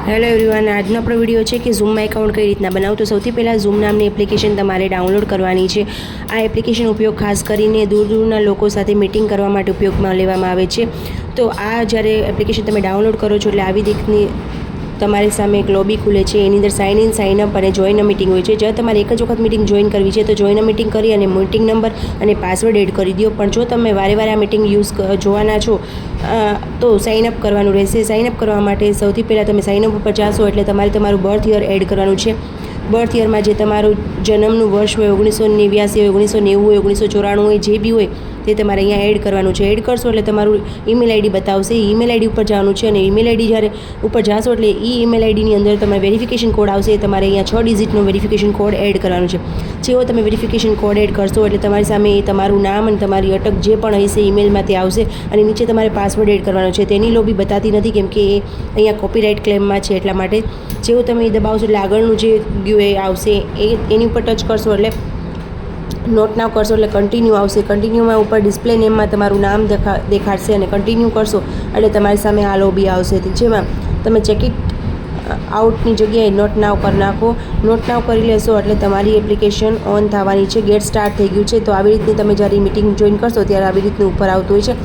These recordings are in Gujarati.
હેલો એવરીવન, આજનો આપણો વિડીયો છે કે ઝૂમમાં એકાઉન્ટ કઈ રીતના બનાવવું. તો સૌથી પહેલાં ઝૂમ નામની એપ્લિકેશન તમારે ડાઉનલોડ કરવાની છે. આ એપ્લિકેશન ઉપયોગ ખાસ કરીને દૂરના લોકો સાથે મીટિંગ કરવા માટે ઉપયોગમાં લેવામાં આવે છે. તો આ જ્યારે એપ્લિકેશન તમે ડાઉનલોડ કરો છો એટલે આવી રીતની તમારી સામે એક લોબી ખુલે છે. એની અંદર સાઇન ઇન, સાઇન અપ અને જોઈન મીટિંગ હોય છે. જો તમારે એક જ વખત મીટિંગ જોઈન કરવી છે તો જોઈન મીટિંગ કરી અને મીટિંગ નંબર અને પાસવર્ડ એડ કરી દો. પણ જો તમે વારે વારે આ મીટિંગ જોવાના છો તો સાઇન અપ કરવાનું રહેશે. સાઇન અપ કરવા માટે સૌથી પહેલાં તમે સાઇન અપ ઉપર જાશો એટલે તમારે તમારું બર્થ યર એડ કરવાનું છે. બર્થ યરમાં જે તમારું જન્મનું વર્ષ હોય, 1989 હોય, 1990 હોય, 1994 હોય, જે બી હોય તે તમારે અહીંયા એડ કરવાનું છે. એડ કરશો એટલે તમારું ઈમેલ આઈડી બતાવશે. ઈમેલ આઈડી ઉપર જવાનું છે અને ઈમેલ આઈડી જ્યારે ઉપર જાશો એટલે ઈમેલ આઈડીની અંદર તમારે વેરિફિકેશન કોડ આવશે. તમારે અહીંયા 6 ડિજિટનો વેરિફિકેશન કોડ એડ કરવાનો છે. જેવો તમે વેરિફિકેશન કોડ એડ કરશો એટલે તમારી સામે તમારું નામ અને તમારી અટક જે પણ હશે ઈમેલમાં તે આવશે અને નીચે તમારે પાસવર્ડ એડ કરવાનો છે. તેની લોબી બતાતી નથી કેમ કે એ અહીંયા કોપીરાઇટ ક્લેમમાં છે, એટલા માટે જેવું તમે એ દબાવશો એટલે આગળનું જે ગયું એ આવશે. એની ઉપર ટચ કરશો એટલે નોટ નાવ કરશો એટલે કન્ટિન્યુ આવશે. કન્ટિન્યુમાં ઉપર ડિસ્પ્લે નેમમાં તમારું નામ દેખાડશે અને કન્ટિન્યુ કરશો એટલે તમારી સામે આ લોબી આવશે. જેમાં તમે ચેકિટ આઉટની જગ્યાએ નોટ નાવ કરી નાખો. નોટ નાવ કરી લેશો એટલે તમારી એપ્લિકેશન ઓન થવાની છે. ગેટ સ્ટાર્ટ થઈ ગયું છે. તો આવી રીતની તમે જ્યારે મીટિંગ જોઈન કરશો ત્યારે આવી રીતનું ઉપર આવતું હોય છે.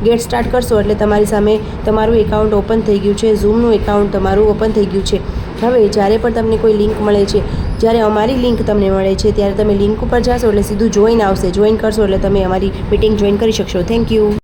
ગેટ સ્ટાર્ટ કરશો એટલે તમારી સામે તમારું એકાઉન્ટ ઓપન થઈ ગયું છે. ઝૂમનું એકાઉન્ટ તમારું ઓપન થઈ ગયું છે. હવે જ્યારે પણ તમને કોઈ લિંક મળે છે, જ્યારે અમારી લિંક તમને મળે છે ત્યારે તમે લિંક ઉપર જાશો એટલે સીધું જોઈન આવશે. જોઈન કરશો એટલે તમે અમારી મીટિંગ જોઈન કરી શકશો. Thank you.